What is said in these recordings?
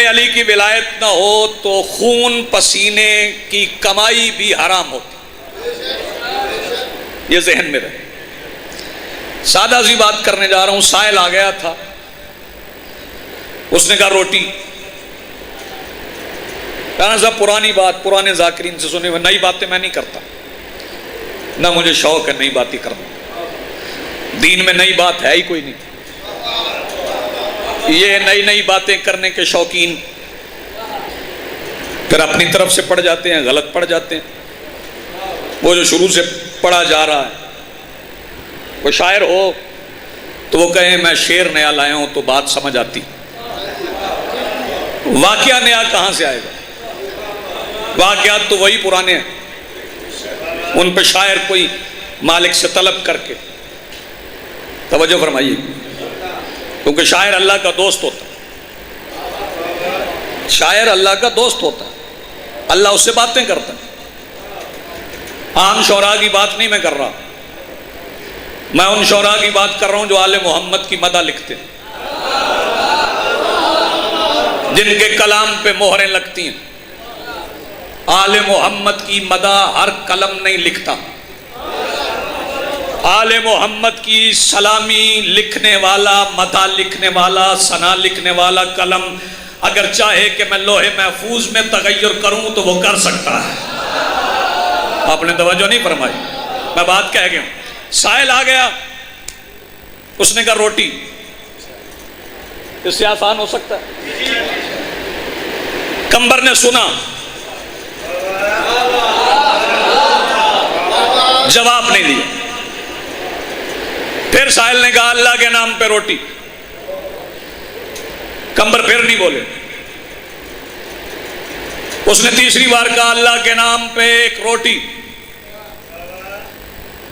علی کی ولایت نہ ہو تو خون پسینے کی کمائی بھی حرام ہوتی. یہ ذہن میں رہے. سادہ سی بات کرنے جا رہا ہوں. سائل آ گیا تھا, اس نے کہا روٹی. کہنا صاحب پرانی بات پرانے ذاکرین سے سنے ہوئے, نئی باتیں میں نہیں کرتا, نہ مجھے شوق ہے نئی باتیں کرنا. دین میں نئی بات ہے ہی کوئی نہیں. یہ نئی باتیں کرنے کے شوقین پھر اپنی طرف سے پڑھ جاتے ہیں, غلط پڑھ جاتے ہیں. وہ جو شروع سے پڑھا جا رہا ہے, وہ شاعر ہو تو وہ کہیں میں شعر نیا لایا ہوں تو بات سمجھ آتی. واقعہ نیا کہاں سے آئے گا؟ واقعات تو وہی پرانے ہیں, ان پہ شاعر کوئی مالک سے طلب کر کے. توجہ فرمائیے, کیونکہ شاعر اللہ کا دوست ہوتا ہے. شاعر اللہ کا دوست ہوتا ہے, اللہ اس سے باتیں کرتا ہے. عام شعراء کی بات نہیں میں کر رہا, میں ان شعراء کی بات کر رہا ہوں جو آل محمد کی مدح لکھتے ہیں, جن کے کلام پہ مہریں لگتی ہیں. آل محمد کی مدح ہر قلم نہیں لکھتا. آل محمد کی سلامی لکھنے والا, مدح لکھنے والا, ثنا لکھنے والا قلم اگر چاہے کہ میں لوح محفوظ میں تغیر کروں تو وہ کر سکتا ہے. آپ نے توجہ نہیں فرمائی, میں بات کہہ گیا ہوں. سائل آ گیا, اس نے کہا روٹی. اس سے آسان ہو سکتا ہے؟ کمبر نے سنا, جواب نہیں دیا. پھر سائل نے کہا اللہ کے نام پہ روٹی. کمبر پھر نہیں بولے. اس نے تیسری بار کہا اللہ کے نام پہ ایک روٹی.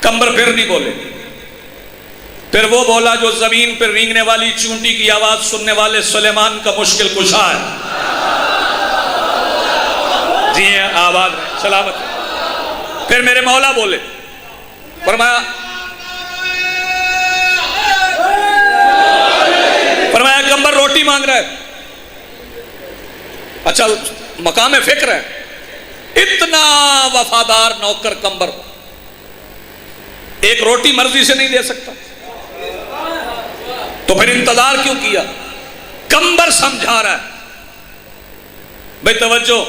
کمبر پھر نہیں بولے. پھر وہ بولا جو زمین پہ رینگنے والی چونٹی کی آواز سننے والے سلیمان کا مشکل کشا ہے. جی ہیں, آواز سلامت. پھر میرے مولا بولے, فرمایا کمبر روٹی مانگ رہا ہے. اچھا مقام فکر ہے, اتنا وفادار نوکر کمبر ایک روٹی مرضی سے نہیں دے سکتا, تو پھر انتظار کیوں کیا؟ کمبر سمجھا رہا ہے بھئی توجہ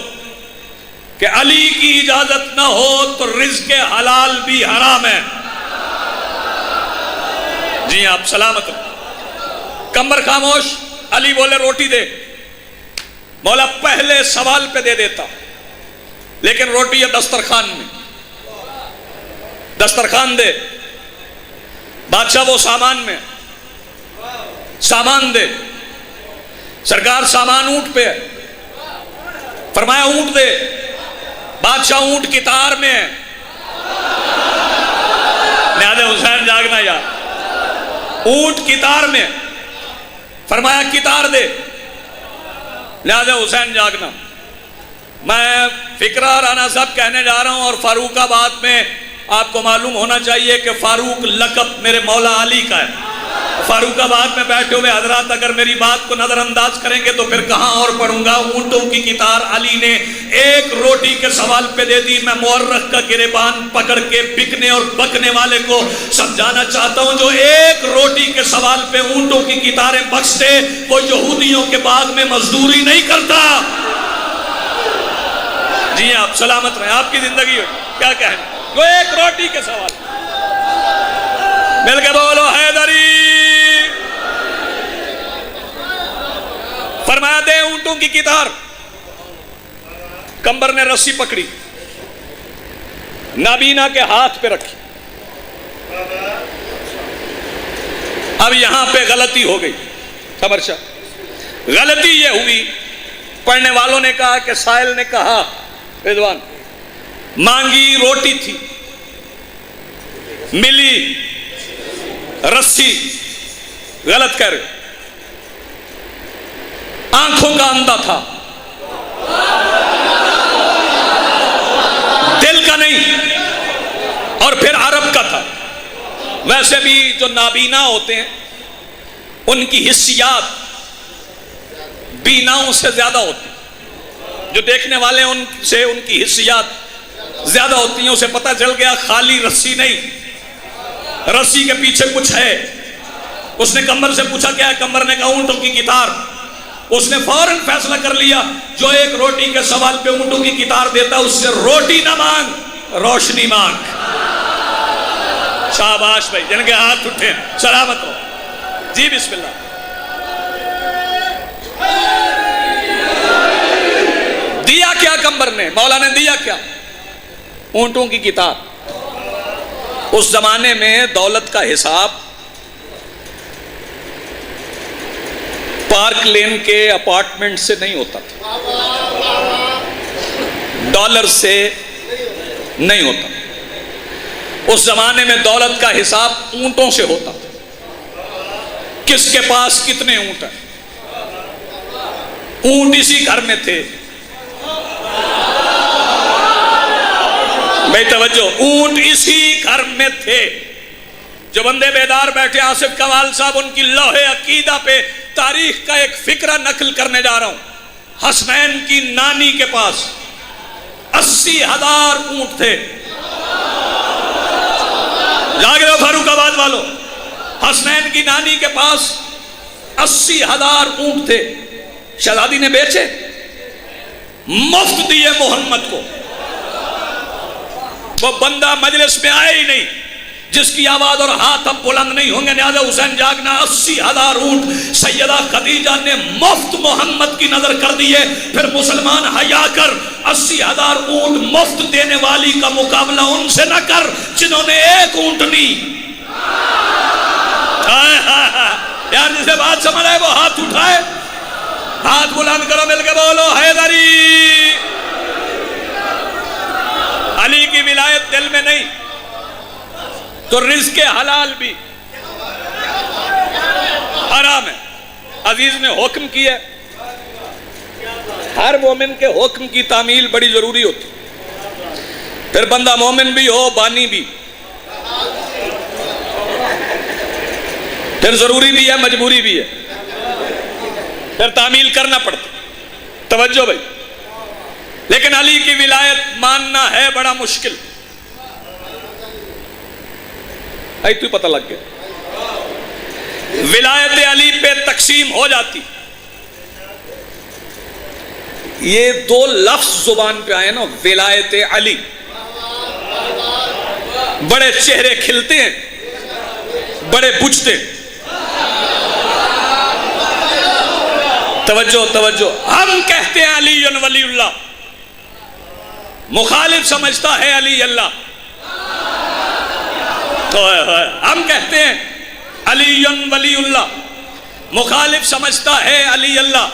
کہ علی کی اجازت نہ ہو تو رزق حلال بھی حرام ہے. جی آپ سلامت. کمبر خاموش. علی بولے روٹی دے. مولا پہلے سوال پہ دے دیتا, لیکن روٹی ہے دسترخوان میں, دسترخوان دے. بادشاہ وہ سامان میں, سامان دے. سرکار سامان اونٹ پہ ہے, فرمایا اونٹ دے. بادشاہ اونٹ کی تار میں ہے. لہذا حسین جاگنا یار, اونٹ کی تار میں, فرمایا کتار دے. لہذا حسین جاگنا. میں فکرہ رانا صاحب کہنے جا رہا ہوں, اور فاروق آباد میں آپ کو معلوم ہونا چاہیے کہ فاروق لقب میرے مولا علی کا ہے. فاروق آباد میں بیٹھے ہوئے حضرات اگر میری بات کو نظر انداز کریں گے تو پھر کہاں اور پڑھوں گا. اونٹوں کی کتار علی نے ایک روٹی کے سوال پہ دے دی. میں مورخ کا گریبان پکڑ کے بکنے اور بکنے والے کو سمجھانا چاہتا ہوں, جو ایک روٹی کے سوال پہ اونٹوں کی کتاریں بخش دے وہ یہودیوں کے باغ میں مزدوری نہیں کرتا. جی آپ سلامت رہیں, آپ کی زندگی کیا کہیں, جو ایک روٹی کے سوال. مل کے بولو حیدری. فرمایا دے اونٹوں کی کتار. کمبر نے رسی پکڑی, نابینا کے ہاتھ پہ رکھی. اب یہاں پہ غلطی ہو گئی. خبر شاہ غلطی یہ ہوئی, پڑھنے والوں نے کہا کہ سائل نے کہا رضوان مانگی روٹی تھی, ملی رسی. غلط کہہ رہے, آنکھوں کا اندھا تھا, دل کا نہیں, اور پھر عرب کا تھا. ویسے بھی جو نابینا ہوتے ہیں ان کی حسیات بیناؤں سے زیادہ ہوتی، جو دیکھنے والے ان سے ان کی حسیات زیادہ ہوتی ہیں. اسے پتہ چل گیا خالی رسی نہیں، رسی کے پیچھے کچھ ہے. اس نے قمر سے پوچھا کیا ہے؟ قمر نے کہا اونٹوں کی کتار. اس نے فوراً فیصلہ کر لیا جو ایک روٹی کے سوال پہ اونٹوں کی کتار دیتا اس سے روٹی نہ مانگ، روشنی مانگ. شاباش بھائی، جن کے ہاتھ اٹھے سلامت ہو. جی بسم اللہ. دیا کیا قمر نے؟ مولا نے دیا کیا؟ اونٹوں کی کتار. اس زمانے میں دولت کا حساب پارک لین کے اپارٹمنٹ سے نہیں ہوتا تھا، ڈالر سے نہیں ہوتا. اس زمانے میں دولت کا حساب اونٹوں سے ہوتا تھا. کس کے پاس کتنے اونٹ ہیں؟ اونٹ اسی گھر میں تھے. بھائی توجہ، اونٹ اسی گھر میں تھے. جو بندے بیدار بیٹھے، آصف کمال صاحب ان کی لوح عقیدہ پہ تاریخ کا ایک فقرہ نقل کرنے جا رہا ہوں. حسنین کی نانی کے پاس 80,000 اونٹ تھے. جاگ رہے ہو فاروق آباد والو؟ حسنین کی نانی کے پاس 80,000 اونٹ تھے. شہزادی نے بیچے، مفت دیے محمد کو. وہ بندہ مجلس میں آئے ہی نہیں جس کی آواز اور ہاتھ اب بلند نہیں ہوں گے. لہذا حسین جاگنا 80,000 اونٹ سیدہ خدیجہ نے مفت محمد کی نظر کر دیے. پھر مسلمان حیا کر 80,000 اونٹ مفت دینے والی کا مقابلہ ان سے نہ کر جنہوں نے ایک اونٹنی. یار جسے بات سمجھ آئے وہ ہاتھ اٹھائے، ہاتھ بلند کرو، مل کے بولو حیدری. علی کی ولایت دل میں نہیں تو رزق حلال بھی حرام ہے. عزیز نے حکم کیا ہے، ہر مومن کے حکم کی تعمیل بڑی ضروری ہوتی. پھر بندہ مومن بھی ہو، بانی بھی، پھر ضروری بھی ہے، مجبوری بھی ہے، پھر تعمیل کرنا پڑتا. توجہ بھائی. لیکن علی کی ولایت ماننا ہے بڑا مشکل. تو پتہ لگ گیا ولایت علی پہ تقسیم ہو جاتی. یہ دو لفظ زبان پہ آئے نا، ولایت علی. بڑے چہرے کھلتے ہیں، بڑے بجھتے. توجہ توجہ. ہم کہتے ہیں علی ولی اللہ، مخالف سمجھتا ہے علی اللہ. ہم کہتے ہیں علی ولی اللہ، مخالف سمجھتا ہے علی اللہ.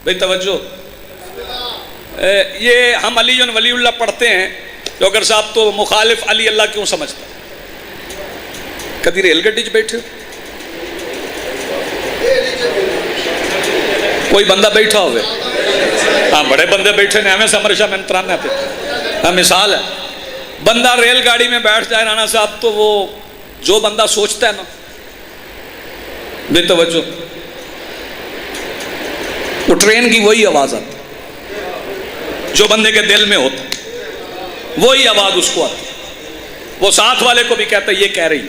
بھئی توجہ، یہ ہم علی ولی اللہ پڑھتے ہیں تو اگر صاحب تو مخالف علی اللہ کیوں سمجھتا؟ کدی ریل گڈی چ بیٹھے کوئی بندہ بیٹھا ہوئے؟ ہاں بڑے بندے بیٹھے نے، ہمیں سمرشا میں ترانے آتے. ہاں مثال ہے، بندہ ریل گاڑی میں بیٹھ جائے رانا صاحب تو وہ جو بندہ سوچتا ہے نا، بے توجہ، وہ ٹرین کی وہی آواز آتی جو بندے کے دل میں ہوتا، وہی آواز اس کو آتی. وہ ساتھ والے کو بھی کہتا ہے یہ کہہ رہی.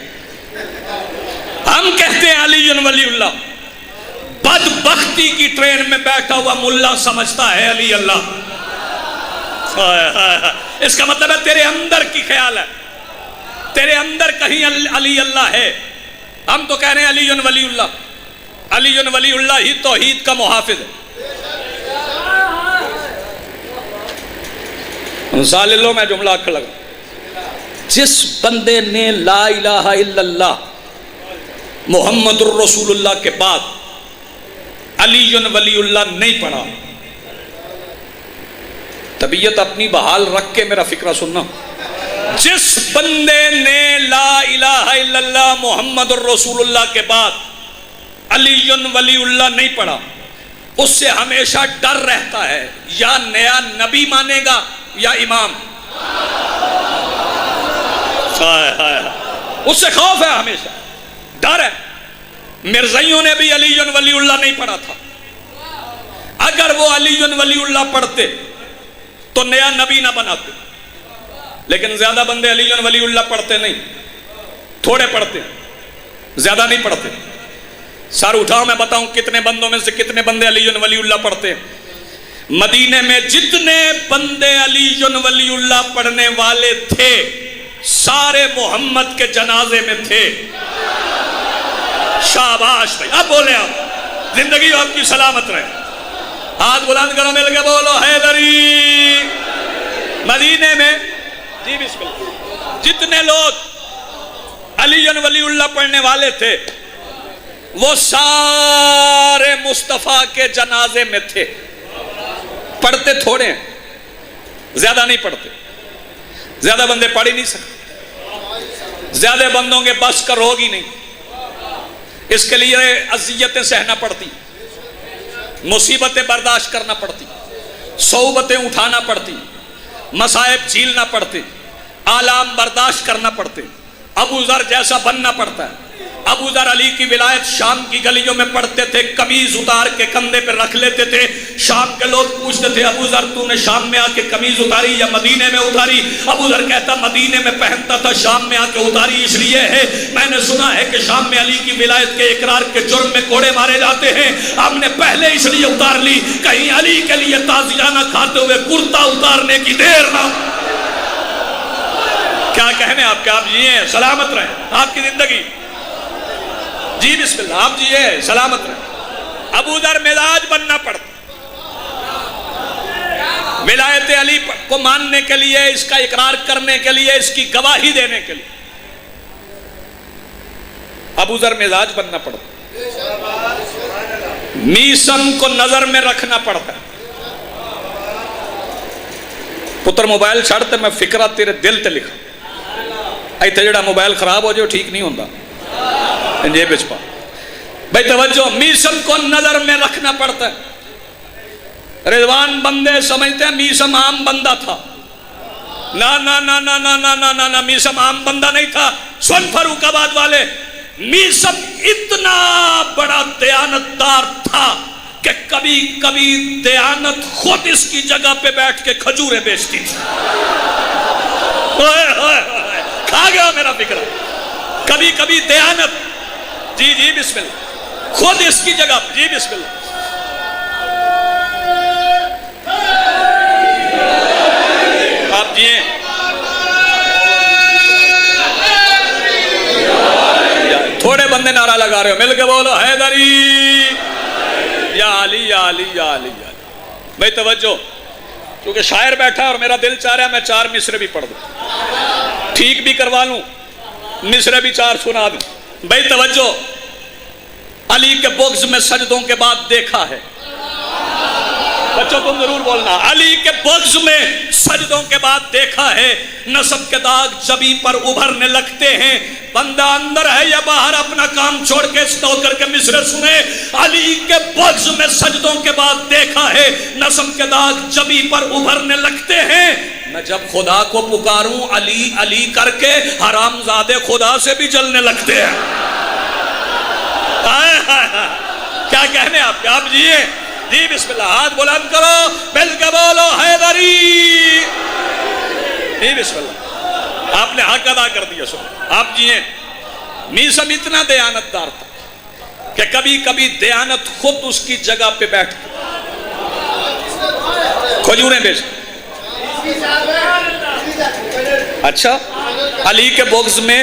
ہم کہتے ہیں علی ولی اللہ، بدبختی کی ٹرین میں بیٹھا ہوا ملا سمجھتا ہے علی اللہ. اس کا مطلب ہے تیرے اندر کی خیال ہے، تیرے اندر کہیں علی اللہ ہے. ہم تو کہہ رہے ہیں علی ولی اللہ. علی ولی اللہ ہی توحید کا محافظ ہے. مثال لو، میں جملہ آکھر لگا. جس بندے نے لا الہ الا اللہ محمد الرسول اللہ کے بعد علی ولی اللہ نہیں پڑھا، طبیعت اپنی بحال رکھ کے میرا فکرہ سننا. جس بندے نے لا الہ الا اللہ محمد الرسول اللہ کے بعد علی ولی اللہ نہیں پڑھا، اس سے ہمیشہ ڈر رہتا ہے یا نیا نبی مانے گا یا امام. اس سے خوف ہے، ہمیشہ ڈر ہے. مرزائیوں نے بھی علی ولی اللہ نہیں پڑھا تھا، وہ علی ولی اللہ پڑھتے تو نیا نبی نہ بناتے، لیکن زیادہ بندے علی ولی اللہ پڑھتے نہیں، تھوڑے پڑھتے، زیادہ نہیں پڑھتے۔ سر اٹھاؤ میں بتاؤں کتنے بندوں میں سے کتنے بندے علی ولی اللہ پڑھتے ہیں۔ مدینے میں جتنے بندے علی ولی اللہ پڑھنے والے تھے سارے محمد کے جنازے میں تھے۔ شاباش بھائی، اب بولے آپ، زندگی آپ کی سلامت رہے۔ ہاتھ بلند کرو، مل کے بولو حیدری۔ مدینے میں جی بسم اللہ جتنے لوگ علی ولی اللہ پڑھنے والے تھے وہ سارے مصطفیٰ کے جنازے میں تھے۔ پڑھتے تھوڑے ہیں، زیادہ نہیں پڑھتے، زیادہ بندے پڑھ ہی نہیں سکتے، زیادہ بندوں کے بس کا روگ ہی نہیں۔ اس کے لیے اذیتیں سہنا پڑتی، مصیبتیں برداشت کرنا پڑتی، صعوبتیں اٹھانا پڑتی، مصائب جھیلنا پڑتے، آلام برداشت کرنا پڑتے، ابو ذر جیسا بننا پڑتا ہے۔ ابو ذر علی کی ولایت شام کی گلیوں میں پڑھتے تھے، قمیض اتار کے کندھے پہ رکھ لیتے تھے۔ شام کے لوگ پوچھتے تھے ابو ذر تو نے شام میں آ کے قمیض اتاری یا مدینے میں اتاری؟ ابو ذر کہتا مدینے میں پہنتا تھا، شام میں آ کے اتاری اس لیے ہے میں نے سنا ہے کہ شام میں علی کی ولایت کے اقرار کے جرم میں کوڑے مارے جاتے ہیں، ہم نے پہلے اس لیے اتار لی کہیں علی کے لیے تعزیہ نہ کھاتے ہوئے کرتا اتارنے کی دیر نہ۔ کیا کہنے آپ کے، آپ جیے سلامت رہیں، آپ کی زندگی جی بسم اللہ، آپ جیے سلامت رہیں۔ ابو ذر مزاج بننا پڑتا ولایت علی کو ماننے کے لیے، اس کا اقرار کرنے کے لیے، اس کی گواہی دینے کے لیے ابو ذر مزاج بننا پڑتا، میسم کو نظر میں رکھنا پڑتا۔ پتر موبائل چھڑتے میں فکرہ تیرے دل تے لکھا ایتھے جڑا موبائل خراب ہو جو ٹھیک نہیں ہوندہ یہ بچ پا بھائی توجہ، میسم کو نظر میں رکھنا پڑتا ہے۔ رضوان بندے سمجھتے ہیں میسم عام بندہ تھا، نا نا نا نا نا نا نا نا نا میسم عام بندہ نہیں تھا۔ سن فاروق آباد والے، میسم اتنا بڑا دیانتدار تھا کہ کبھی کبھی دیانت خود اس کی جگہ پہ بیٹھ کے کھجوریں بیچتی تھی۔ کھا گیا میرا فکر، کبھی کبھی دیانت جی جی بسم اللہ خود اس کی جگہ جی بسم اللہ۔ آپ جیے تھوڑے بندے نعرہ لگا رہے ہو، مل کے بولو حیدری یا علی یا علی یا علی یا علی۔ بھائی توجہ، کیونکہ شاعر بیٹھا اور میرا دل چاہ رہا ہے میں 4 مصرے بھی پڑھ دوں، ٹھیک بھی کروا لوں، مصرے بھی 4 سنا دوں۔ بھائی توجہ، علی کے بغض میں سجدوں کے بعد دیکھا ہے، بچوں تم ضرور بولنا، علی کے بغض میں سجدوں کے بعد دیکھا ہے، نسب کے داغ جبیں پر ابھرنے لگتے ہیں، بندہ اندر ہے یا باہر اپنا کام چھوڑ کے سٹو کر کے مصرے سنے۔ علی کے بغض میں سجدوں کے بعد دیکھا ہے، نسب کے داغ جبیں پر ابھرنے لگتے ہیں، میں جب خدا کو پکاروں علی علی کر کے حرام زادے خدا سے بھی جلنے لگتے ہیں۔ کیا کہنے آپ کے، آپ جیے جی بسم اللہ، ہاتھ بلند کرو، مل کے بولو حیدری جی بسم اللہ۔ آپ نے حق ادا کر دیا، سن آپ جیے۔ میسم اتنا دیانتدار تھا کہ کبھی کبھی دیانت خود اس کی جگہ پہ بیٹھ کھجوریں بیچ۔ اچھا، علی کے بغض میں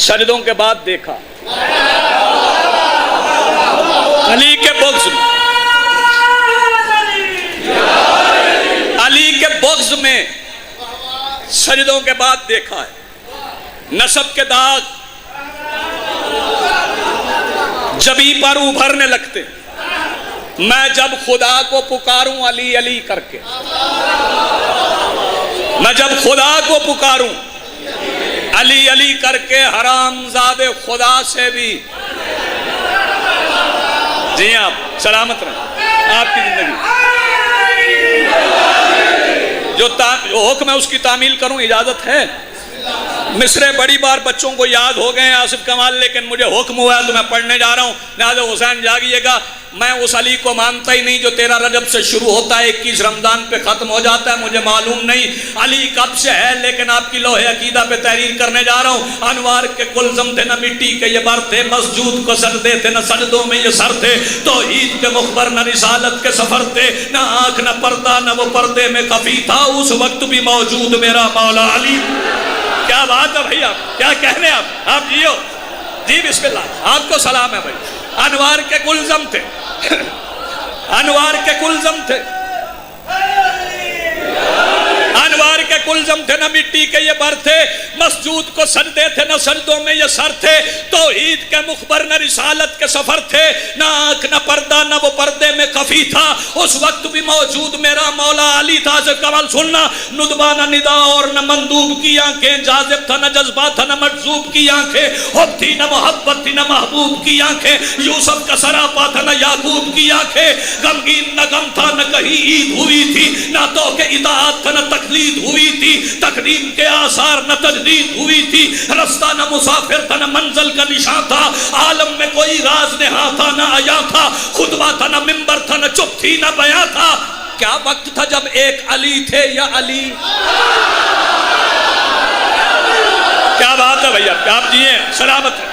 سجدوں کے بعد دیکھا، علی کے بغض میں، علی کے بغض میں سجدوں کے بعد دیکھا ہے، نسب کے داغ جبیں پر ابھرنے لگتے، میں جب خدا کو پکاروں علی علی کر کے، میں جب خدا کو پکاروں علی علی کر کے حرام زادے خدا سے بھی جی آپ سلامت رہیں، آپ کی زندگی جو حکم ہے اس کی تعمیل کروں، اجازت ہے؟ مصرے بڑی بار بچوں کو یاد ہو گئے ہیں آصف کمال، لیکن مجھے حکم ہوا ہے تو میں پڑھنے جا رہا ہوں، لہذا حسین جاگیے گا۔ میں اس علی کو مانتا ہی نہیں جو 13 رجب سے شروع ہوتا ہے 21 رمضان پہ ختم ہو جاتا ہے. مجھے معلوم نہیں علی کب سے ہے, لیکن آپ کی لوح عقیدہ پہ تحریر کرنے جا رہا ہوں. انوار کے کلزم تھے نہ مٹی کے یہ بر تھے, مسجود کو سجدے تھے نہ سجدوں میں یہ سر تھے, توحید کے مخبر نہ رسالت کے سفر تھے, نہ آنکھ نہ پردہ نہ وہ پردے میں خفی تھا, اس وقت بھی موجود میرا مولا علی. کیا بات ہے بھائی, آپ کیا کہنے, آپ جیو جی بسم اللہ, آپ کو سلام ہے بھائی. انوار کے کلزم تھے, انوار کے کلزم تھے, انوار کے کلزم تھے نہ مٹی کے یہ بر تھے, مسجود کو سجدے تھے نہ سجدوں میں یہ سر تھے, توحید کے مخبر نہ رسالت کے سفر تھے, نہ آنکھ نہ پردہ نہ وہ پردے میں خفی تھا, اس وقت بھی موجود میرا مولا علی تھا. سے کمال سننا, ندبہ نہ ندا اور نہ مندوب کی آنکھیں, جاذب تھا نہ جذبہ تھا نہ مجذوب کی آنکھیں, حب تھی نہ محبت تھی نہ محبوب کی آنکھیں, یوسف کا سراپا تھا نہ یعقوب کی آنکھیں, غمگین نہ غم تھا نہ کہیں عید ہوئی تھی, نہ تو کہ اطاعت تھا نہ تقلید ہوئی تھی, تقدیم کے آثار نہ تجدید ہوئی تھی, رستہ نہ مسافر تھا نہ منزل کا نشان تھا, عالم میں کوئی راز نہا تھا نہ آیا تھا, خطبہ تھا نہ منبر تھا نہ چپ تھی نہ بیاں تھا. کیا وقت تھا جب ایک علی تھے یا علی. کیا بات ہے بھیا, آپ جیئے سلامت ہے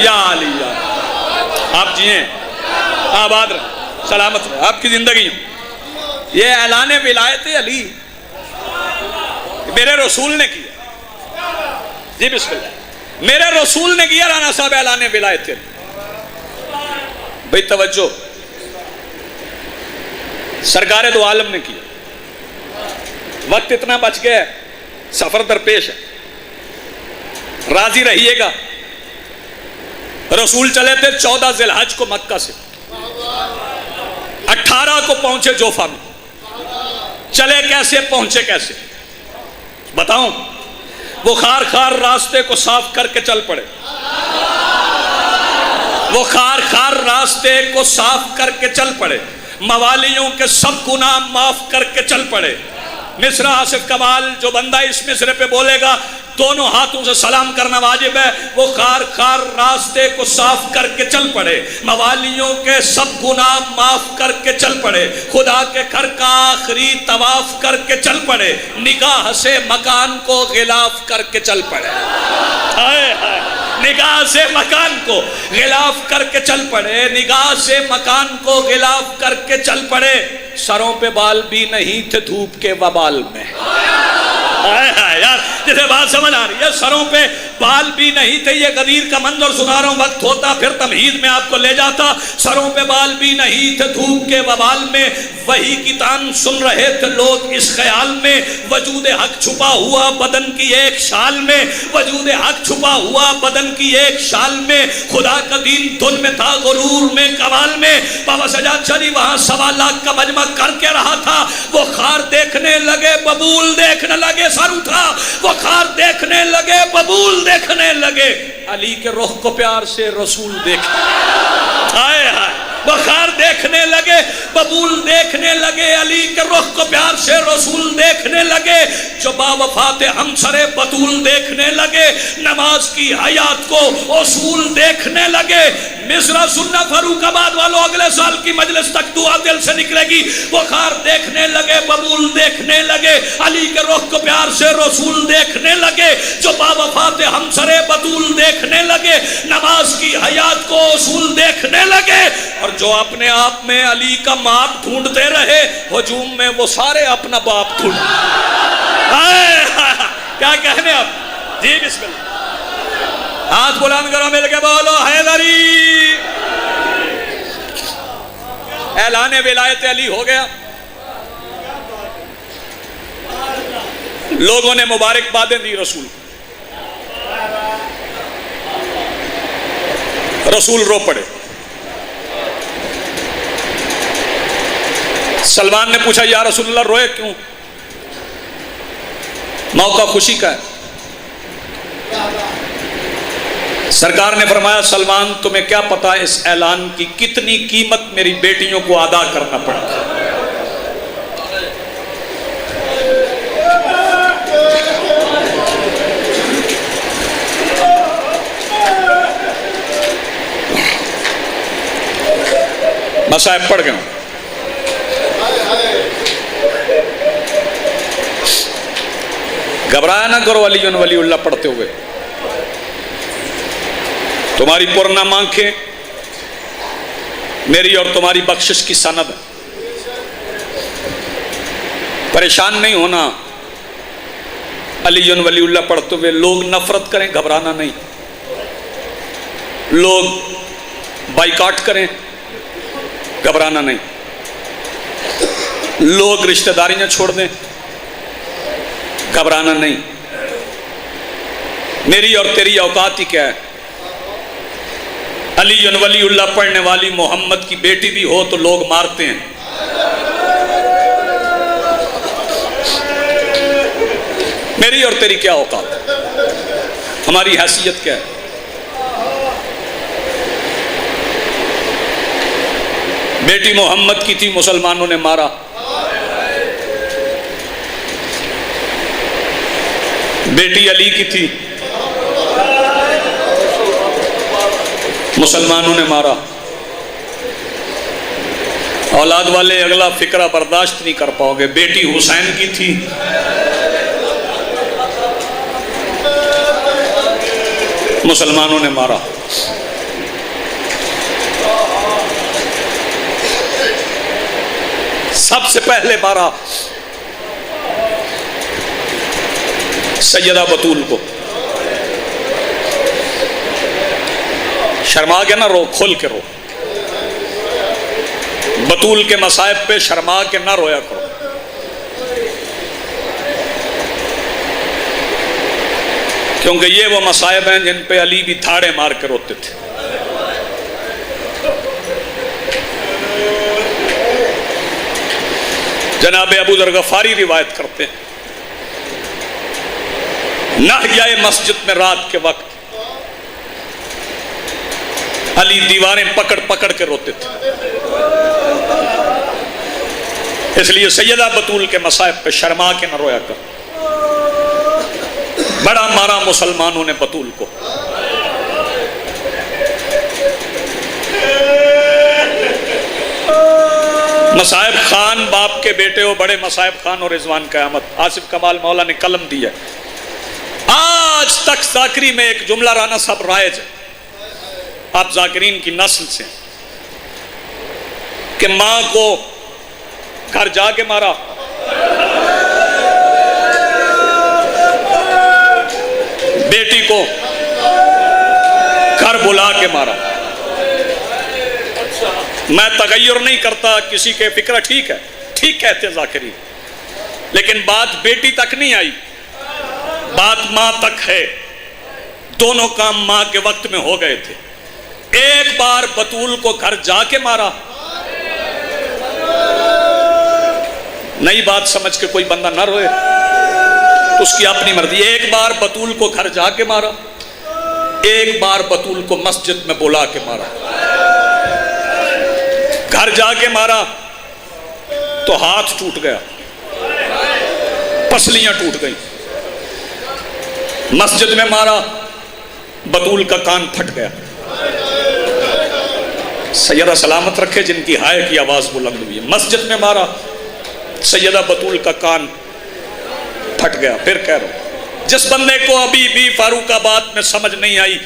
یا علی, یا آپ جیئے آباد رہے, سلامت رہے, آپ کی زندگی. یہ اعلان ولایت علی میرے رسول نے کیا. جی بسم اللہ, میرے رسول نے کیا رانا صاحب اعلان ولایت علی. بھئی توجہ, سرکار دو عالم نے کیا. وقت اتنا بچ گیا ہے, سفر درپیش ہے, راضی رہیے گا. رسول چلے تھے 14 ذی الحج کو مکہ سے, 18 کو پہنچے جوفا میں. چلے کیسے, پہنچے کیسے بتاؤں. وہ خار خار راستے کو صاف کر کے چل پڑے, وہ خار خار راستے کو صاف کر کے چل پڑے, موالیوں کے سب گناہ معاف کر کے چل پڑے. مصرع آصف کمال جو بندہ اس مصرع پہ بولے گا دونوں ہاتھوں سے سلام کرنا واجب ہے. وہ خار خار راستے کو صاف کر کے چل پڑے, موالیوں کے سب گناہ معاف کر کے چل پڑے, خدا کے گھر کا آخری طواف کر کے چل پڑے, نگاہ سے مکان کو غلاف کر کے چل پڑے. ہائے ہائے, نگاہ سے مکان کو غلاف کر کے چل پڑے, نگاہ سے مکان کو غلاف کر کے چل پڑے. سروں پہ بال بھی نہیں تھے دھوپ کے وبال میں. یار جسے بات سمجھ آ رہی ہے, سروں پہ بال بھی نہیں تھے. یہ غدیر کا منظر سنا رہا ہوں, وقت ہوتا پھر تمہید میں آپ کو لے جاتا. سروں پہ بال بھی نہیں تھے دھوپ کے وبال میں, وہی کی تان سن رہے تھے لوگ اس خیال میں, وجود حق چھپا ہوا بدن کی ایک شال میں, وجود حق چھپا ہوا بدن کی ایک شال میں, خدا کا دین دھن میں تھا غرور میں کمال میں. بابا سجاد شاہ جی وہاں 1.25 لاکھ کا مجمع کر کے رہا تھا. وہ خار دیکھنے لگے ببول دیکھنے لگے, سر اٹھا, وہ خار دیکھنے لگے ببول دیکھنے لگے, علی کے رخ کو پیار سے رسول دیکھنے. ہائے ہائے, بخار دیکھنے لگے ببول دیکھنے لگے, علی کے رخ کو پیار سے رسول دیکھنے لگے. جو باوفات ہمسر بطول دیکھنے لگے, نماز کی حیات کو اصول دیکھنے لگے. مصرع سننا فاروق آباد والوں, اگلے سال کی مجلس تک دعا دل سے نکلے گی. بخار دیکھنے لگے ببول دیکھنے لگے, علی کے رخ کو پیار سے رسول دیکھنے لگے. جو باوفات ہمسر بطول دیکھنے لگے, نماز کی حیات کو اصول دیکھنے لگے. اور جو اپنے آپ میں علی کا ماپ ڈھونڈتے رہے, ہجوم میں وہ سارے اپنا باپ ڈھونڈ. کیا کہنے آپ. جی بسم اللہ, ہاتھ بلند کرو, مل کے بولو حیدری. اعلان ولایت علی ہو گیا. لوگوں نے مبارکبادیں دی رسول. رسول رو پڑے. سلمان نے پوچھا یا رسول اللہ روئے کیوں؟ موقع خوشی کا ہے. سرکار نے فرمایا سلمان تمہیں کیا پتا اس اعلان کی کتنی قیمت میری بیٹیوں کو ادا کرنا پڑا. مصائب پڑھ گیا ہوں. گھبرایا نہ کرو علی ولی اللہ پڑھتے ہوئے. تمہاری پرنام آنکھیں میری اور تمہاری بخشش کی سند ہے. پریشان نہیں ہونا. علی ولی اللہ پڑھتے ہوئے لوگ نفرت کریں گھبرانا نہیں. لوگ بائیکاٹ کریں گھبرانا نہیں. لوگ رشتہ داریاں چھوڑ دیں گھبرانا نہیں. میری اور تیری اوقات ہی کیا ہے. علی ولی اللہ پڑھنے والی محمد کی بیٹی بھی ہو تو لوگ مارتے ہیں. میری اور تیری کیا اوقات، ہماری حیثیت کیا ہے. بیٹی محمد کی تھی، مسلمانوں نے مارا. بیٹی علی کی تھی، مسلمانوں نے مارا. اولاد والے اگلا فکرہ برداشت نہیں کر پاؤ گے. بیٹی حسین کی تھی، مسلمانوں نے مارا. سب سے پہلے مارا سیدہ بطول کو. شرما کے نہ رو، کھول کے رو. بطول کے مصائب پہ شرما کے نہ رویا کرو. کیونکہ یہ وہ مصائب ہیں جن پہ علی بھی تھاڑے مار کے روتے تھے. جناب ابو ذر غفاری روایت کرتے ہیں، ناحیہ مسجد میں رات کے وقت علی دیواریں پکڑ پکڑ کے روتے تھے. اس لیے سیدہ بطول کے مصائب پہ شرما کے نہ رویا کر. بڑا مارا مسلمانوں نے بطول کو. مصائب خان باپ کے بیٹے ہو، بڑے مصائب خان اور رضوان قیامت. آصف کمال مولا نے قلم دیا. آج تک ذاکری میں ایک جملہ رانا صاحب رائج ہے، آپ ذاکرین کی نسل سے، کہ ماں کو گھر جا کے مارا، بیٹی کو گھر بلا کے مارا. میں تغیر نہیں کرتا کسی کے فکرہ، ٹھیک ہے، ٹھیک کہتے ذاکری، لیکن بات بیٹی تک نہیں آئی، بات ماں تک ہے. دونوں کام ماں کے وقت میں ہو گئے تھے. ایک بار بطول کو گھر جا کے مارا. نئی بات سمجھ کے کوئی بندہ نہ روئے، اس کی اپنی مرضی. ایک بار بطول کو گھر جا کے مارا، ایک بار بطول کو مسجد میں بلا کے مارا. گھر جا کے مارا تو ہاتھ ٹوٹ گیا، پسلیاں ٹوٹ گئیں. مسجد میں مارا، بطول کا کان پھٹ گیا. سیدہ سلامت رکھے جن کی ہائے کی آواز بلند ہوئی ہے. مسجد میں مارا، سیدہ بطول کا کان پھٹ گیا. پھر کہہ رہا ہوں، جس بندے کو ابھی بھی فاروق آباد میں سمجھ نہیں آئی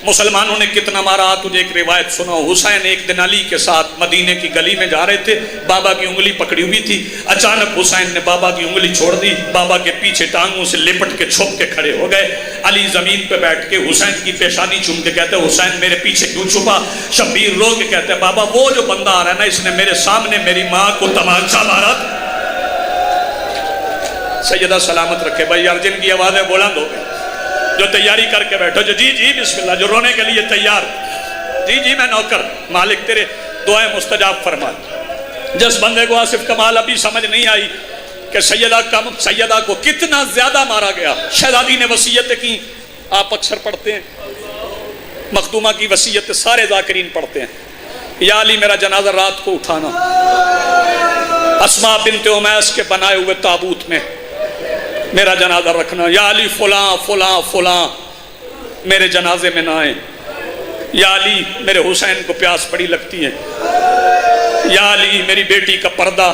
مسلمانوں نے کتنا مارا، تجھے ایک روایت سناؤ. حسین ایک دن علی کے ساتھ مدینے کی گلی میں جا رہے تھے، بابا کی انگلی پکڑی ہوئی تھی. اچانک حسین نے بابا کی انگلی چھوڑ دی، بابا کے پیچھے ٹانگوں سے لپٹ کے چھپ کے کھڑے ہو گئے. علی زمین پہ بیٹھ کے حسین کی پیشانی چوم کے کہتے ہیں، حسین میرے پیچھے کیوں چھپا؟ شبیر رو کے کہتے ہیں، بابا وہ جو بندہ آ رہا ہے نا، اس نے میرے سامنے میری ماں کو تمانچہ مارا. سیدہ سلامت رکھے بھائی یار، جن کی آوازیں بلند ہو گئی، جو تیاری کر کے بیٹھو، جو جی جی بسم اللہ، جو رونے کے لیے تیار، جی جی میں نوکر، مالک تیرے دعائیں مستجاب فرما. جس بندے کو آصف کمال ابھی سمجھ نہیں آئی کہ سیدہ کو کتنا زیادہ مارا گیا. شہزادی نے وصیتیں کی، آپ اکثر پڑھتے ہیں، مخدومہ کی وصیت سارے ذاکرین پڑھتے ہیں. یا علی میرا جنازہ رات کو اٹھانا، اسماء بنت امیس کے بنائے ہوئے تابوت میں میرا جنازہ رکھنا. یا علی فلاں فلاں فلاں میرے جنازے میں نہ آئے. یا علی میرے حسین کو پیاس بڑی لگتی ہے. یا علی میری بیٹی کا پردہ.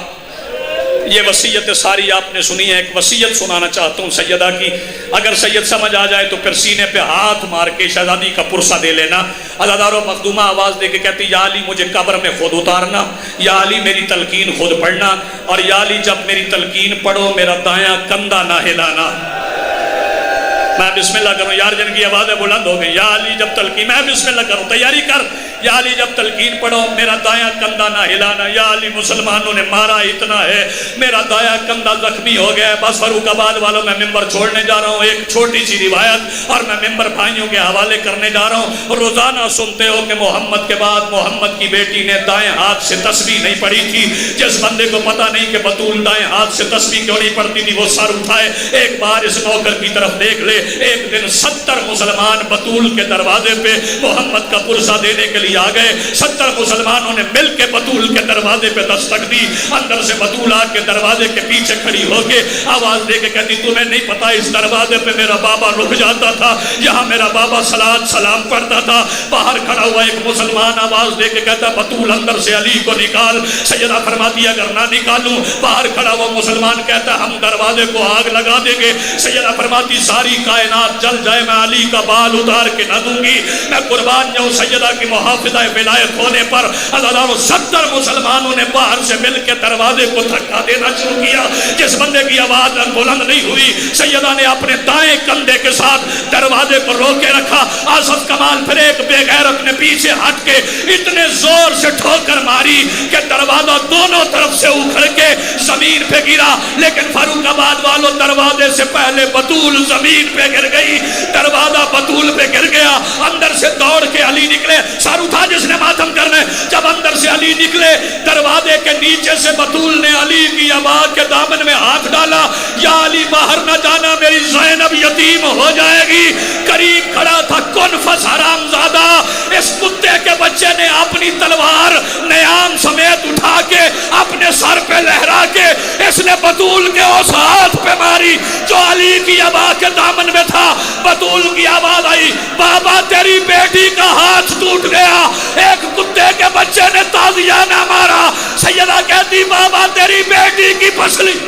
یہ وصیت ساری آپ نے سنی ہے. ایک وصیت سنانا چاہتا ہوں سیدہ کی. اگر سید سمجھ آ جائے تو پھر سینے پہ ہاتھ مار کے شہزادی کا پرسہ دے لینا. عزادارو مخدومہ آواز دے کے کہتی یا علی مجھے قبر میں خود اتارنا, یا علی میری تلقین خود پڑھنا, اور یا علی جب میری تلقین پڑھو میرا دایاں کندھا نہ ہلانا. میں بسم اللہ کروں یار, جن کی آوازیں بلند ہو گئی. یا علی جب تلقین, میں بسم اللہ کروں, تیاری کر. یا علی جب تلقین پڑھو میرا دایاں کندھا نہ ہلانا. یا علی مسلمانوں نے مارا اتنا ہے, میرا دایاں کندھا زخمی ہو گیا ہے. بس فاروق آباد والوں میں ممبر چھوڑنے جا رہا ہوں. ایک چھوٹی سی روایت اور میں ممبر بھائیوں کے حوالے کرنے جا رہا ہوں. روزانہ سنتے ہو کہ محمد کے بعد محمد کی بیٹی نے دائیں ہاتھ سے تسبیح نہیں پڑھی تھی. جس بندے کو پتہ نہیں کہ بطول دائیں ہاتھ سے تسبیح کیوں نہیں پڑھتی تھی, وہ سر اٹھائے ایک بار اس نوکر کی طرف دیکھ لے. ایک دن 70 مسلمان بطول کے دروازے پہ محمد کا پرسہ دینے کے لیے آ گئے. 70 مسلمانوں نے مل کے بطول کے دروازے پہ دستک دی. اندر سے بطول آ کے دروازے کے پیچھے کھڑی ہو کے آواز دے کے کہتی تمہیں نہیں پتا اس دروازے پہ میرا بابا رک جاتا تھا, یہاں میرا بابا صلاۃ سلام پڑھتا تھا. باہر کھڑا ہوا ایک مسلمان آواز دے کے کہتا بطول اندر سے علی کو نکال. سیدہ فرماتی اگر نہ نکالوں. باہر کھڑا ہوا مسلمان کہتا ہم دروازے کو آگ لگا دیں گے. سیدہ فرماتی ساری کائنات جل جائے میں علی کا بال اتار کے نہ دوں گی. میں قربان جاؤں سیدہ کی محافظہ ولایت ہونے پر. اللہ 70 مسلمانوں نے باہر سے مل کے دروازے کو دھکا دینا شروع کیا. جس بندے کی آواز بلند نہیں ہوئی, سیدہ نے اپنے دائیں کندھے کے ساتھ دروازے کو روکے رکھا. آصف کمال پھر ایک بے غیرت نے پیچھے ہٹ کے اتنے زور سے ٹھوکر ماری کہ دروازہ دونوں طرف سے اکھڑ کے زمین پہ گرا. لیکن فاروق آباد والوں دروازے سے پہلے بطول زمین پہ گر گئی. دروازہ بطول پہ گر گیا. اندر سے دوڑ کے علی نکلے. سارو تھا جس نے ماتم کرنے. جب اندر سے علی نکلے دروازے کے نیچے سے بطول نے علی کی آواز کے دامن میں ہاتھ ڈالا. یا علی باہر نہ جانا, میری زینب یتیم ہو جائے گی. قریب کھڑا تھا کنفس حرام زادہ. اس کتے کے بچے نے اپنی تلوار نیام سمیت اٹھا کے اپنے سر پہ لہرا کے اس نے بطول کے اس ہاتھ پہ ماری جو علی کی آواز کے دامن میں تھا. بطول کی آواز آئی بابا تیری بیٹی کا ہاتھ ٹوٹ گیا. ایک کتے کے بچے نے تازیانہ مارا. سیدہ کہتی بابا تیری بیٹی کی پسلی